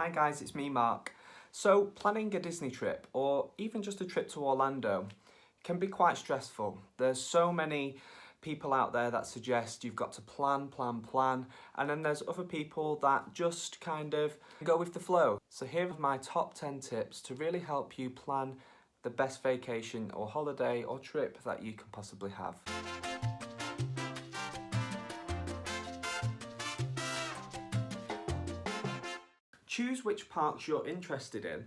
Hi guys, it's me Mark. So planning a Disney trip or even just a trip to Orlando can be quite stressful. There's so many people out there that suggest you've got to plan, and then there's other people that just kind of go with the flow. So here are my top 10 tips to really help you plan the best vacation or holiday or trip that you can possibly have. Choose which parks you're interested in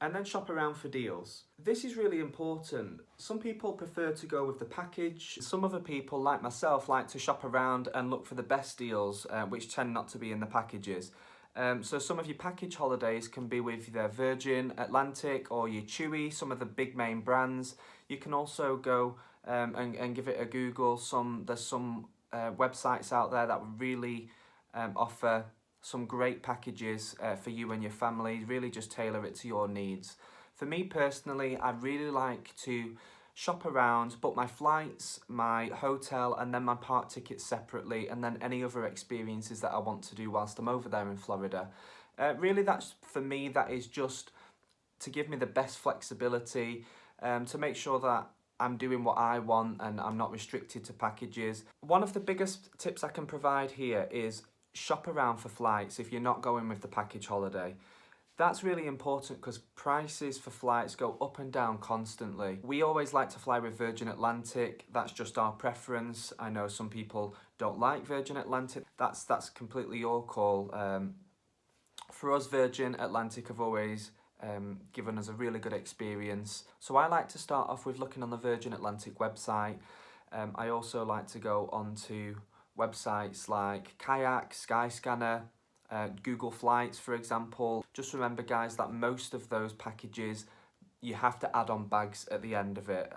and then shop around for deals. This is really important. Some people prefer to go with the package. Some other people, like myself, like to shop around and look for the best deals, which tend not to be in the packages. So some of your package holidays can be with either Virgin Atlantic or your Chewy, some of the big main brands. You can also go and give it a Google. There's some websites out there that really offer some great packages for you and your family, really just tailor it to your needs. For me personally, I really like to shop around, book my flights, my hotel, and then my park tickets separately, and then any other experiences that I want to do whilst I'm over there in Florida. Really, that's for me, that is just to give me the best flexibility, to make sure that I'm doing what I want and I'm not restricted to packages. One of the biggest tips I can provide here is shop around for flights if you're not going with the package holiday. That's really important because prices for flights go up and down constantly. We always like to fly with Virgin Atlantic. That's just our preference. I know some people don't like Virgin Atlantic. That's completely your call. For us, Virgin Atlantic have always given us a really good experience. So I like to start off with looking on the Virgin Atlantic website. I also like to go onto websites like Kayak, Skyscanner, Google Flights, for example. Just remember, guys, that most of those packages, you have to add on bags at the end of it.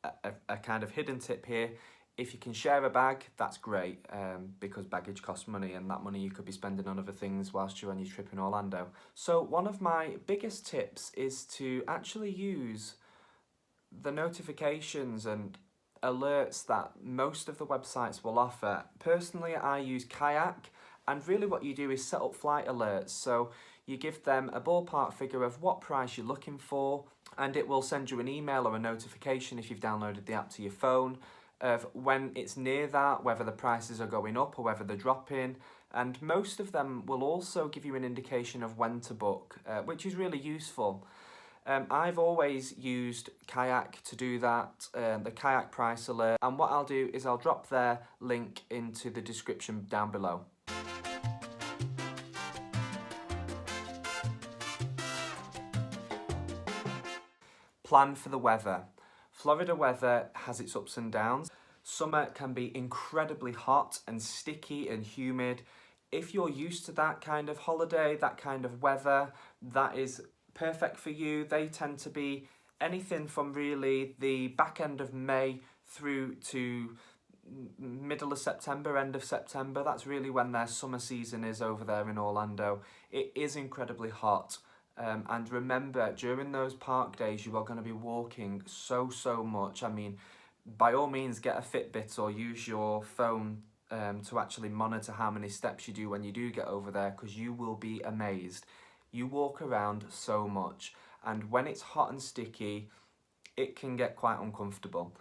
A kind of hidden tip here, if you can share a bag, that's great, because baggage costs money, and that money you could be spending on other things whilst you're on your trip in Orlando. So one of my biggest tips is to actually use the notifications and alerts that most of the websites will offer. Personally, I use Kayak, and really what you do is set up flight alerts. So you give them a ballpark figure of what price you're looking for, and it will send you an email or a notification if you've downloaded the app to your phone of when it's near that, whether the prices are going up or whether they're dropping. And most of them will also give you an indication of when to book, which is really useful. I've always used Kayak to do that, the Kayak price alert, and what I'll do is I'll drop their link into the description down below. Plan for the weather. Florida weather has its ups and downs. Summer can be incredibly hot and sticky and humid. If you're used to that kind of holiday, that kind of weather, that is perfect for you. They tend to be anything from really the back end of May through to middle of September, end of September. That's really when their summer season is over there in Orlando. It is incredibly hot. And remember, during those park days, you are going to be walking so much. I mean, by all means, get a Fitbit or use your phone to actually monitor how many steps you do when you do get over there, because you will be amazed. You walk around so much, and when it's hot and sticky, it can get quite uncomfortable.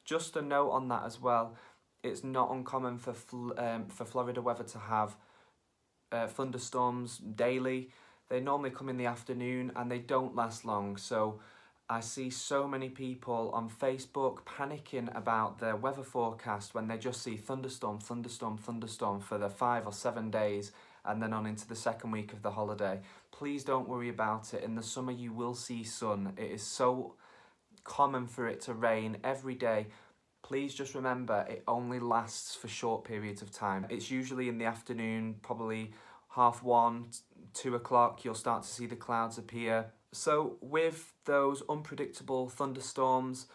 Just a note on that as well, it's not uncommon for Florida weather to have thunderstorms daily. They normally come in the afternoon and they don't last long. So I see so many people on Facebook panicking about their weather forecast when they just see thunderstorm for the 5 or 7 days and then on into the second week of the holiday. Please don't worry about it. In the summer you will see sun. It is so common for it to rain every day. Please just remember, it only lasts for short periods of time. It's usually in the afternoon, probably 1:30, 2 o'clock, you'll start to see the clouds appear. So with those unpredictable thunderstorms,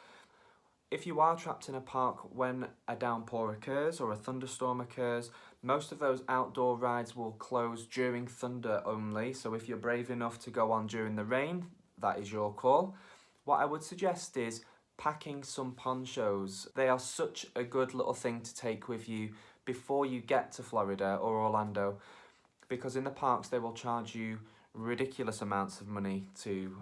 if you are trapped in a park when a downpour occurs or a thunderstorm occurs, most of those outdoor rides will close during thunder only. So if you're brave enough to go on during the rain, that is your call. What I would suggest is packing some ponchos. They are such a good little thing to take with you before you get to Florida or Orlando. because in the parks they will charge you ridiculous amounts of money to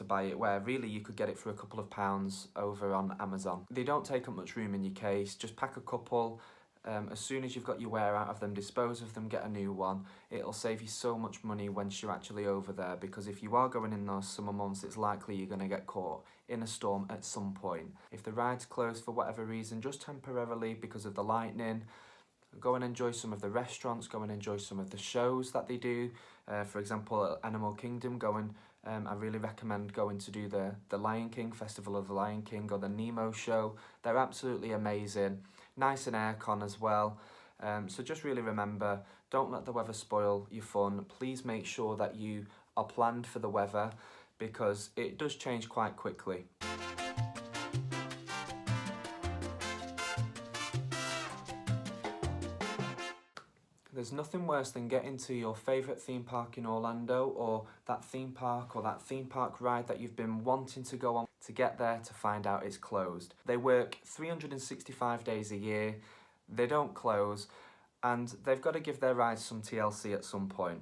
buy it, where really you could get it for a couple of pounds over on Amazon. They don't take up much room in your case. Just pack a couple. As soon as you've got your wear out of them, dispose of them, get a new one. It'll save you so much money once you're actually over there, because if you are going in those summer months, it's likely you're going to get caught in a storm at some point. If the ride's closed for whatever reason, just temporarily because of the lightning, go and enjoy some of the restaurants, go and enjoy some of the shows that they do. For example, at Animal Kingdom, I really recommend going to do the Lion King, Festival of the Lion King, or the Nemo show. They're absolutely amazing. Nice and aircon as well. So just really remember, don't let the weather spoil your fun. Please make sure that you are planned for the weather, because it does change quite quickly. There's nothing worse than getting to your favourite theme park in Orlando, or that theme park ride that you've been wanting to go on, to get there to find out it's closed. They work 365 days a year, they don't close, and they've got to give their rides some TLC at some point.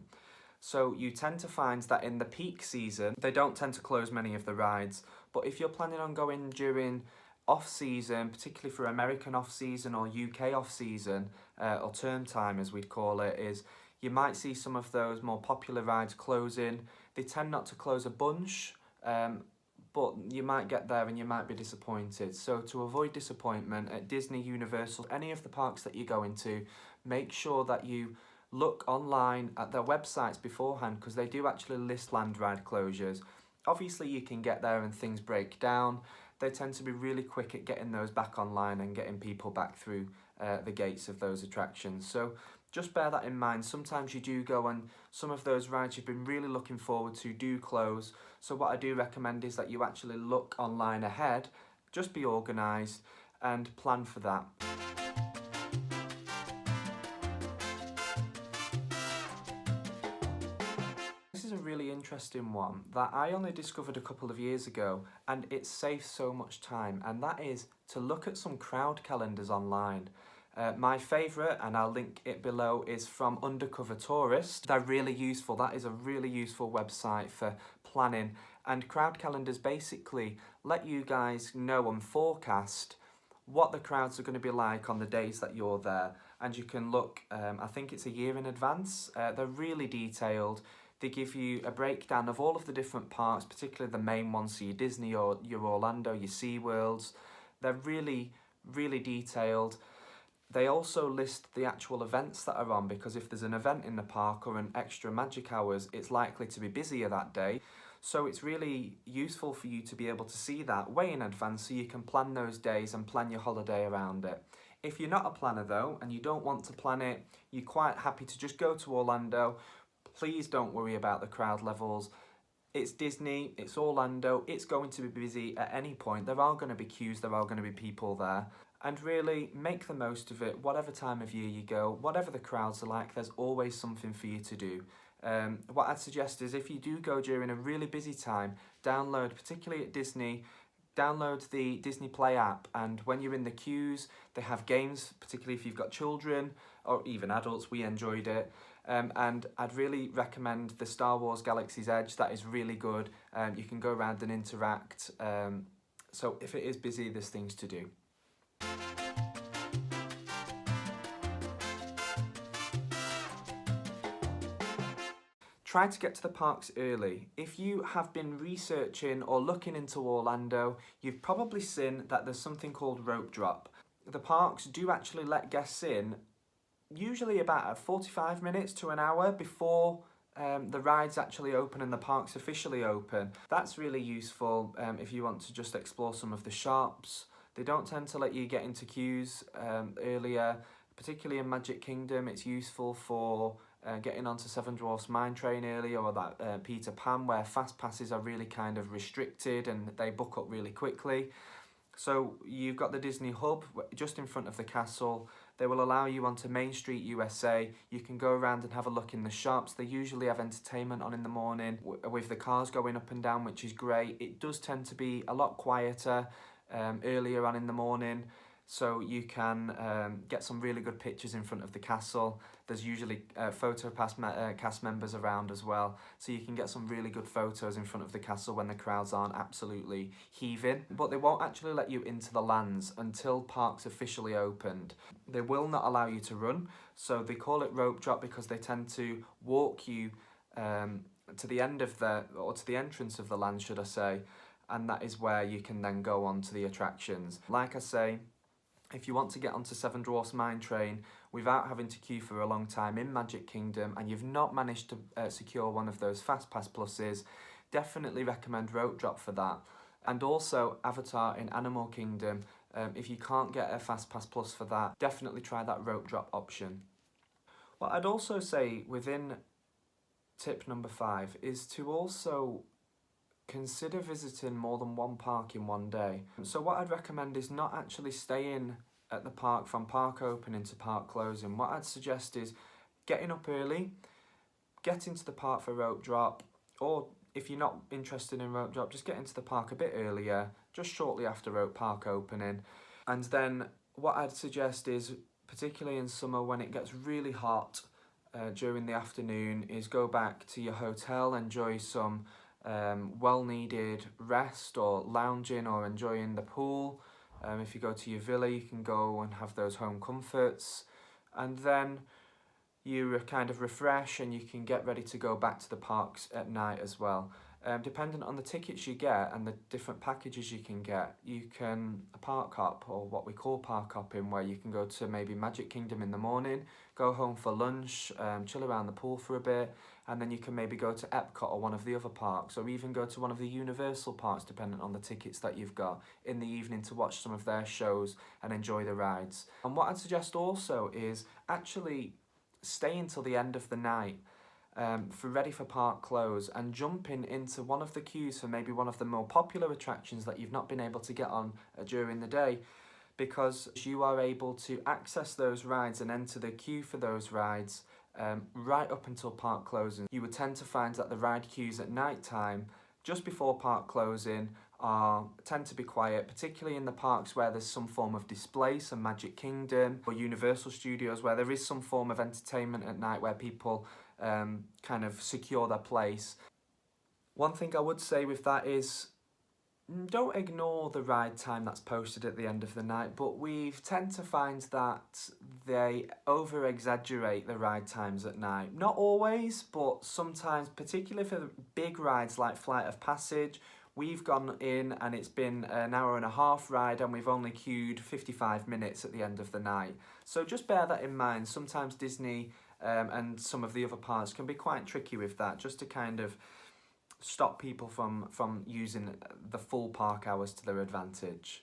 So you tend to find that in the peak season, they don't tend to close many of the rides, but if you're planning on going during off-season, particularly for American off-season or UK off-season, or term time as we'd call it, is you might see some of those more popular rides closing. They tend not to close a bunch, but you might get there and you might be disappointed. So to avoid disappointment at Disney, Universal, any of the parks that you go into, make sure that you look online at their websites beforehand, because they do actually list land ride closures. Obviously you can get there and things break down. They tend to be really quick at getting those back online and getting people back through the gates of those attractions. So just bear that in mind. Sometimes you do go and some of those rides you've been really looking forward to do close. So what I do recommend is that you actually look online ahead, just be organised and plan for that. This is a really interesting one that I only discovered a couple of years ago, and it saves so much time, and that is to look at some crowd calendars online. My favourite, and I'll link it below, is from Undercover Tourist. They're really useful. That is a really useful website for planning, and crowd calendars basically let you guys know and forecast what the crowds are going to be like on the days that you're there, and you can look, I think it's a year in advance. They're really detailed. They give you a breakdown of all of the different parks, particularly the main ones, so your Disney or your Orlando, your SeaWorlds. They're really, really detailed. They also list the actual events that are on, because if there's an event in the park or an extra magic hours, it's likely to be busier that day. So it's really useful for you to be able to see that way in advance, so you can plan those days and plan your holiday around it. If you're not a planner though, and you don't want to plan it, you're quite happy to just go to Orlando, please don't worry about the crowd levels. It's Disney, it's Orlando, it's going to be busy at any point. There are going to be queues, there are going to be people there. And really make the most of it, whatever time of year you go, whatever the crowds are like, there's always something for you to do. What I'd suggest is if you do go during a really busy time, download, particularly at Disney, download the Disney Play app, and when you're in the queues, they have games, particularly if you've got children or even adults. We enjoyed it. And I'd really recommend the Star Wars Galaxy's Edge. That is really good. You can go around and interact. So if it is busy, there's things to do. Try to get to the parks early. If you have been researching or looking into Orlando, you've probably seen that there's something called rope drop. The parks do actually let guests in usually about 45 minutes to an hour before the rides actually open and the parks officially open. That's really useful if you want to just explore some of the shops. They don't tend to let you get into queues earlier, particularly in Magic Kingdom. It's useful for getting onto Seven Dwarfs Mine Train earlier, or that Peter Pan, where fast passes are really kind of restricted and they book up really quickly. So you've got the Disney Hub just in front of the castle. They will allow you onto Main Street USA. You can go around and have a look in the shops. They usually have entertainment on in the morning with the cars going up and down, which is great. It does tend to be a lot quieter earlier on in the morning. so you can get some really good pictures in front of the castle. There's usually cast members around as well, so you can get some really good photos in front of the castle when the crowds aren't absolutely heaving. But they won't actually let you into the lands until park's officially opened. They will not allow you to run, so they call it rope drop because they tend to walk you to the end of to the entrance of the land, should I say, and that is where you can then go on to the attractions. Like I say, if you want to get onto Seven Dwarfs Mine Train without having to queue for a long time in Magic Kingdom and you've not managed to secure one of those Fast Pass Pluses, definitely recommend Rope Drop for that. And also Avatar in Animal Kingdom, if you can't get a Fast Pass Plus for that, definitely try that Rope Drop option. What I'd also say within tip number 5 is to also consider visiting more than one park in one day. So what I'd recommend is not actually staying at the park from park opening to park closing. What I'd suggest is getting up early, getting to the park for rope drop, or if you're not interested in rope drop, just get into the park a bit earlier, just shortly after park opening. And then what I'd suggest is, particularly in summer when it gets really hot during the afternoon, is go back to your hotel, enjoy some well-needed rest or lounging or enjoying the pool. If you go to your villa, you can go and have those home comforts, and then you kind of refresh and you can get ready to go back to the parks at night as well. Depending on the tickets you get and the different packages you can get, you can park hop, or what we call park hopping, where you can go to maybe Magic Kingdom in the morning, go home for lunch, chill around the pool for a bit, and then you can maybe go to Epcot or one of the other parks, or even go to one of the Universal parks, depending on the tickets that you've got, in the evening to watch some of their shows and enjoy the rides. And what I'd suggest also is actually stay until the end of the night for ready for park close, and jumping into one of the queues for maybe one of the more popular attractions that you've not been able to get on during the day, because you are able to access those rides and enter the queue for those rides right up until park closing. You would tend to find that the ride queues at night time, just before park closing, tend to be quiet, particularly in the parks where there's some form of display, so Magic Kingdom or Universal Studios, where there is some form of entertainment at night where people kind of secure their place. One thing I would say with that is, don't ignore the ride time that's posted at the end of the night, but we tend to find that they over-exaggerate the ride times at night. Not always, but sometimes, particularly for the big rides like Flight of Passage, we've gone in and it's been an hour and a half ride and we've only queued 55 minutes at the end of the night. So just bear that in mind. Sometimes Disney and some of the other parks can be quite tricky with that, just to kind of stop people from using the full park hours to their advantage.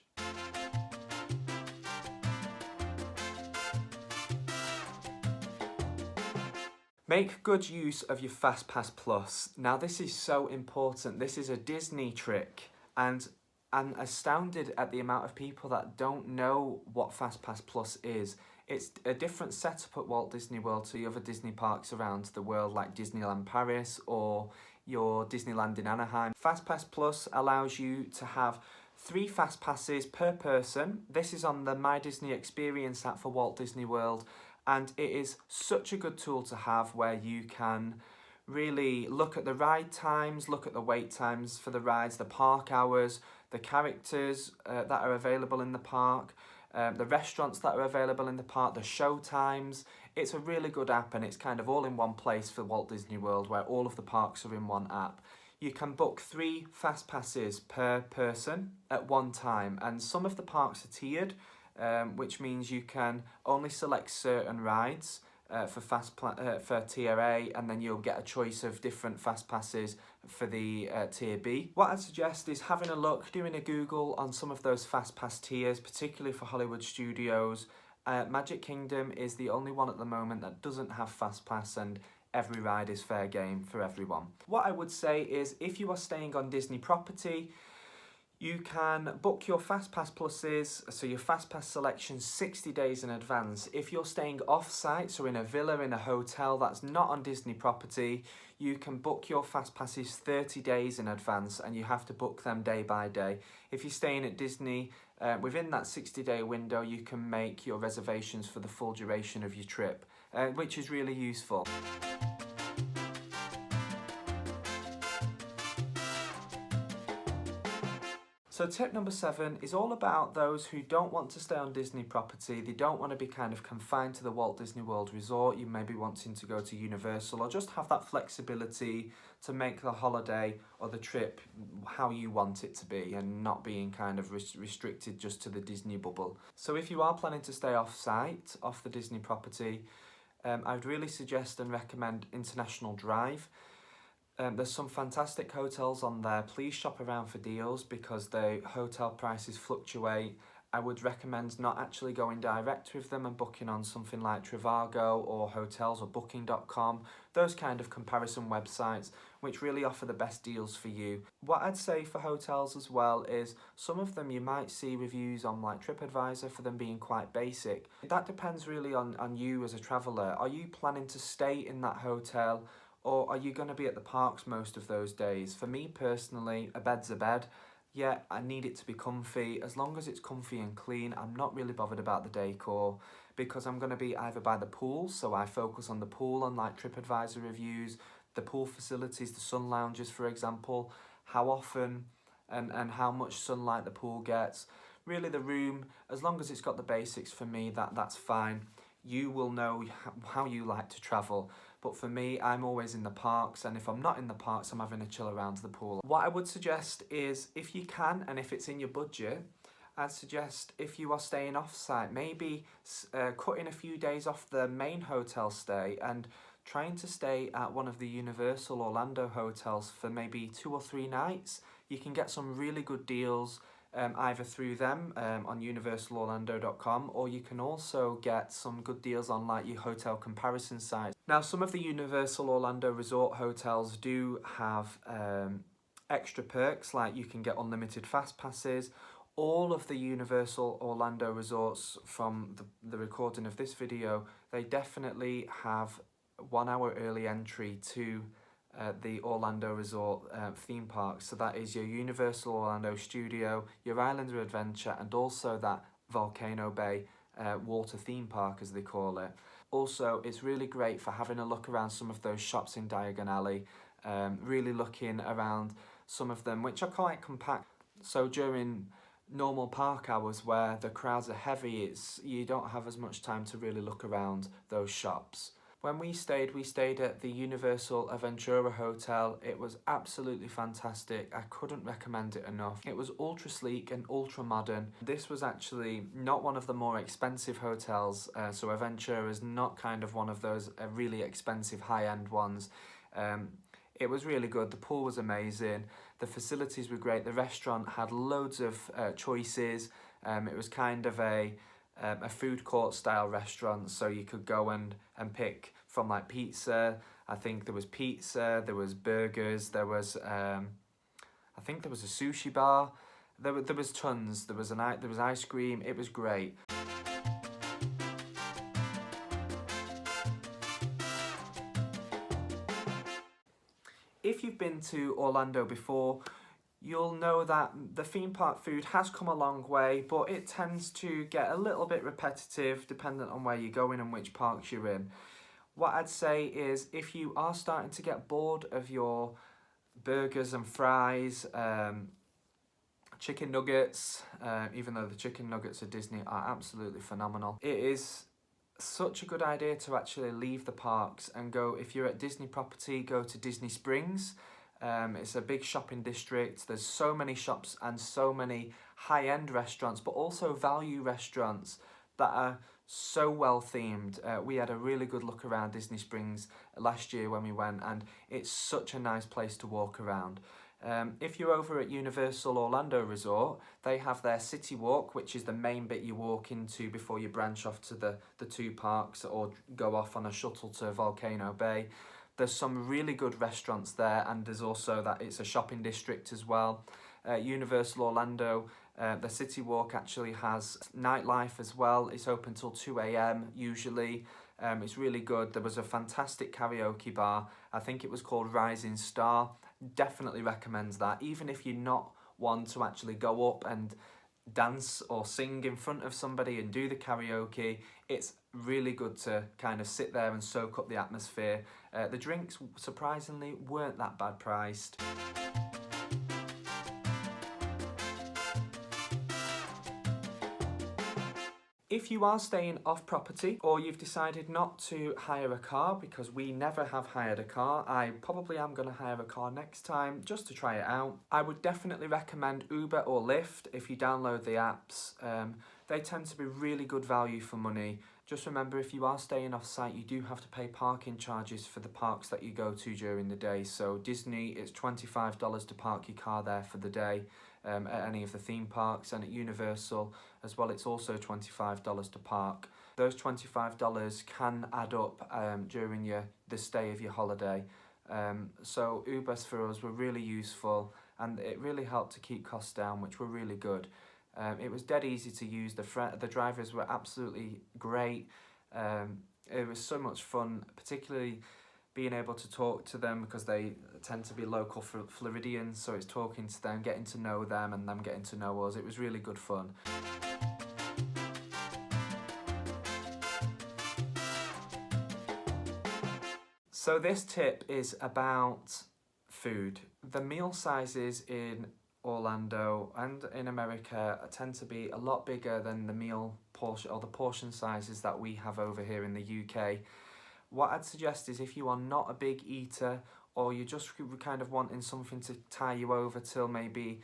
Make good use of your FastPass Plus. Now this is so important. This is a Disney trick, and I'm astounded at the amount of people that don't know what FastPass Plus is. It's a different setup at Walt Disney World to the other Disney parks around the world, like Disneyland Paris or your Disneyland in Anaheim. FastPass Plus allows you to have 3 fast passes per person. This is on the My Disney Experience app for Walt Disney World, and it is such a good tool to have, where you can really look at the ride times, look at the wait times for the rides, the park hours, the characters that are available in the park, the restaurants that are available in the park, the show times. It's a really good app, and it's kind of all in one place for Walt Disney World, where all of the parks are in one app. You can book 3 fast passes per person at one time, and some of the parks are tiered, which means you can only select certain rides for Tier A, and then you'll get a choice of different fast passes for the Tier B. What I'd suggest is having a look, doing a Google on some of those fast pass tiers, particularly for Hollywood Studios. Magic Kingdom is the only one at the moment that doesn't have fast pass, and every ride is fair game for everyone. What I would say is, if you are staying on Disney property, you can book your FastPass Pluses, so your FastPass selection, 60 days in advance. If you're staying off-site, so in a villa, in a hotel that's not on Disney property, you can book your FastPasses 30 days in advance, and you have to book them day by day. If you're staying at Disney Within that 60-day window, you can make your reservations for the full duration of your trip, which is really useful. So tip number 7 is all about those who don't want to stay on Disney property. They don't want to be kind of confined to the Walt Disney World Resort. You may be wanting to go to Universal or just have that flexibility to make the holiday or the trip how you want it to be and not being kind of restricted just to the Disney bubble. So if you are planning to stay off-site, off the Disney property, I'd really suggest and recommend International Drive. There's some fantastic hotels on there. Please shop around for deals because the hotel prices fluctuate. I would recommend not actually going direct with them and booking on something like Trivago or Hotels or Booking.com, those kind of comparison websites which really offer the best deals for you. What I'd say for hotels as well is some of them you might see reviews on like TripAdvisor for them being quite basic. That depends really on you as a traveller. Are you planning to stay in that hotel, or are you going to be at the parks most of those days? For me personally, a bed's a bed. Yeah, I need it to be comfy. As long as it's comfy and clean, I'm not really bothered about the decor because I'm going to be either by the pool, so I focus on the pool on like TripAdvisor reviews, the pool facilities, the sun lounges for example, how often and how much sunlight the pool gets. Really the room, as long as it's got the basics for me, that's fine. You will know how you like to travel. But for me, I'm always in the parks, and if I'm not in the parks, I'm having a chill around the pool. What I would suggest is, if you can, and if it's in your budget, I'd suggest if you are staying off-site, maybe cutting a few days off the main hotel stay and trying to stay at one of the Universal Orlando hotels for maybe 2 or 3 nights. You can get some really good deals either through them on universalorlando.com, or you can also get some good deals on like your hotel comparison sites. Now, some of the Universal Orlando Resort hotels do have extra perks, like you can get unlimited fast passes. All of the Universal Orlando resorts from the recording of this video, they definitely have 1 hour early entry to the Orlando Resort theme park. So that is your Universal Orlando Studio, your Islands of Adventure, and also that Volcano Bay water theme park as they call it. Also, it's really great for having a look around some of those shops in Diagon Alley, really looking around some of them which are quite compact. So during normal park hours where the crowds are heavy, you don't have as much time to really look around those shops. When we stayed at the Universal Aventura Hotel. It was absolutely fantastic. I couldn't recommend it enough. It was ultra sleek and ultra modern. This was actually not one of the more expensive hotels, so Aventura is not kind of one of those really expensive high-end ones. It was really good. The pool was amazing. The facilities were great. The restaurant had loads of choices. It was kind of a food court style restaurant, so you could go and pick from like pizza. I think there was pizza, there was burgers, there was I think there was a sushi bar. There was tons. There was ice cream. It was great. If you've been to Orlando before, you'll know that the theme park food has come a long way, but it tends to get a little bit repetitive depending on where you're going and which parks you're in. What I'd say is, if you are starting to get bored of your burgers and fries, chicken nuggets, even though the chicken nuggets at Disney are absolutely phenomenal, it is such a good idea to actually leave the parks and go, if you're at Disney property, go to Disney Springs. It's a big shopping district. There's so many shops and so many high-end restaurants, but also value restaurants that are so well themed. We had a really good look around Disney Springs last year when we went, and it's such a nice place to walk around. If you're over at Universal Orlando Resort, they have their City Walk, which is the main bit you walk into before you branch off to the 2 parks or go off on a shuttle to Volcano Bay. There's some really good restaurants there, and there's also that it's a shopping district as well. Universal Orlando, the City Walk actually has nightlife as well. It's open till 2 AM usually. It's really good. There was a fantastic karaoke bar. I think it was called Rising Star. Definitely recommends that. Even if you're not one to actually go up and dance or sing in front of somebody and do the karaoke. It's really good to kind of sit there and soak up the atmosphere. The drinks, surprisingly, weren't that bad priced. If you are staying off property or you've decided not to hire a car, because we never have hired a car, I probably am going to hire a car next time just to try it out. I would definitely recommend Uber or Lyft if you download the apps. They tend to be really good value for money. Just remember, if you are staying off site, you do have to pay parking charges for the parks that you go to during the day. So Disney, it's $25 to park your car there for the day. At any of the theme parks, and at Universal as well, it's also $25 to park. Those $25 can add up during the stay of your holiday. So Ubers for us were really useful, and it really helped to keep costs down, which were really good. It was dead easy to use. The drivers were absolutely great. It was so much fun, particularly being able to talk to them, because they tend to be local Floridians, so it's talking to them, getting to know them, and them getting to know us. It was really good fun. So this tip is about food. The meal sizes in Orlando and in America tend to be a lot bigger than the meal portion or the portion sizes that we have over here in the UK. What I'd suggest is, if you are not a big eater, or you're just kind of wanting something to tie you over till maybe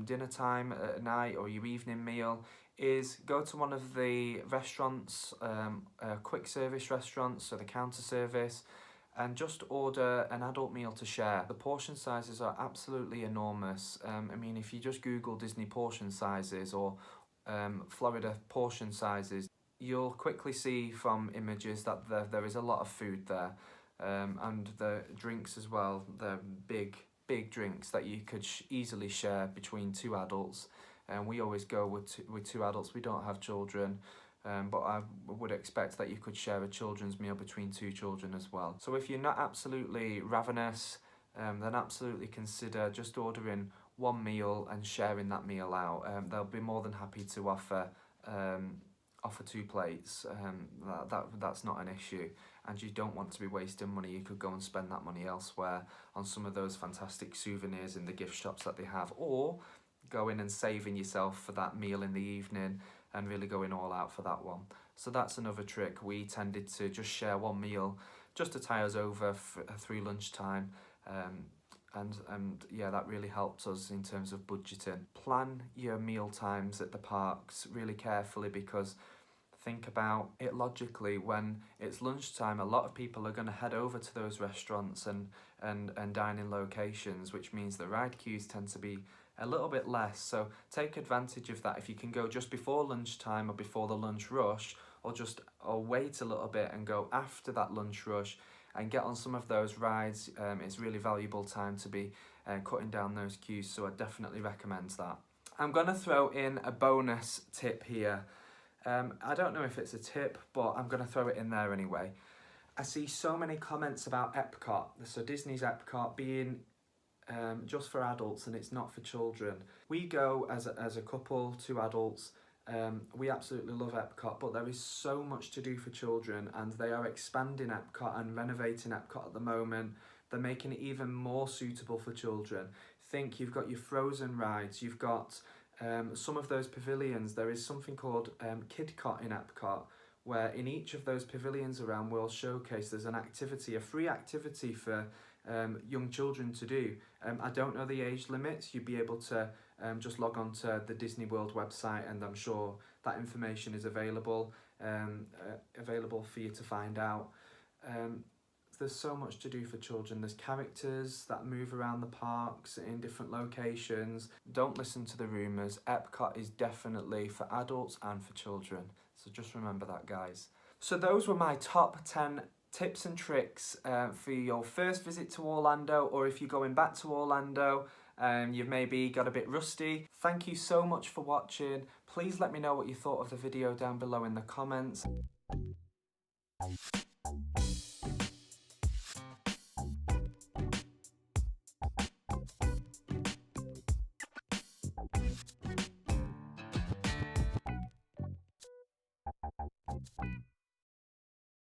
dinner time at night or your evening meal, is go to one of the restaurants, quick service restaurants, so the counter service, and just order an adult meal to share. The portion sizes are absolutely enormous. I mean, if you just Google Disney portion sizes or Florida portion sizes, you'll quickly see from images that there is a lot of food there, and the drinks as well. They're big drinks that you could easily share between two adults, and we always go with two adults. We don't have children, but I would expect that you could share a children's meal between two children as well. So if you're not absolutely ravenous, then absolutely consider just ordering one meal and sharing that meal out. They'll be more than happy to offer 2 plates. That's not an issue, and you don't want to be wasting money. You could go and spend that money elsewhere on some of those fantastic souvenirs in the gift shops that they have, or go in and saving yourself for that meal in the evening and really going all out for that one. So that's another trick. We tended to just share one meal just to tie us over through lunchtime, and yeah, that really helped us in terms of budgeting. Plan your meal times at the parks really carefully, because think about it logically. When it's lunchtime, a lot of people are going to head over to those restaurants and dining locations, which means the ride queues tend to be a little bit less. So take advantage of that. If you can go just before lunchtime or before the lunch rush, or wait a little bit and go after that lunch rush and get on some of those rides, it's really valuable time to be cutting down those queues. So I definitely recommend that. I'm going to throw in a bonus tip here. I don't know if it's a tip, but I'm going to throw it in there anyway. I see so many comments about Epcot, so Disney's Epcot being just for adults and it's not for children. We go as a couple, 2 adults. We absolutely love Epcot, but there is so much to do for children, and they are expanding Epcot and renovating Epcot at the moment. They're making it even more suitable for children. Think, you've got your Frozen rides, you've got some of those pavilions. There is something called KidCot in Epcot, where in each of those pavilions around World Showcase there's an activity, a free activity for young children to do. I don't know the age limits. You'd be able to just log on to the Disney World website, and I'm sure that information is available for you to find out. There's so much to do for children. There's characters that move around the parks in different locations. Don't listen to the rumours. Epcot is definitely for adults and for children. So just remember that, guys. So those were my top 10 tips and tricks for your first visit to Orlando, or if you're going back to Orlando, you've maybe got a bit rusty. Thank you so much for watching. Please let me know what you thought of the video down below in the comments.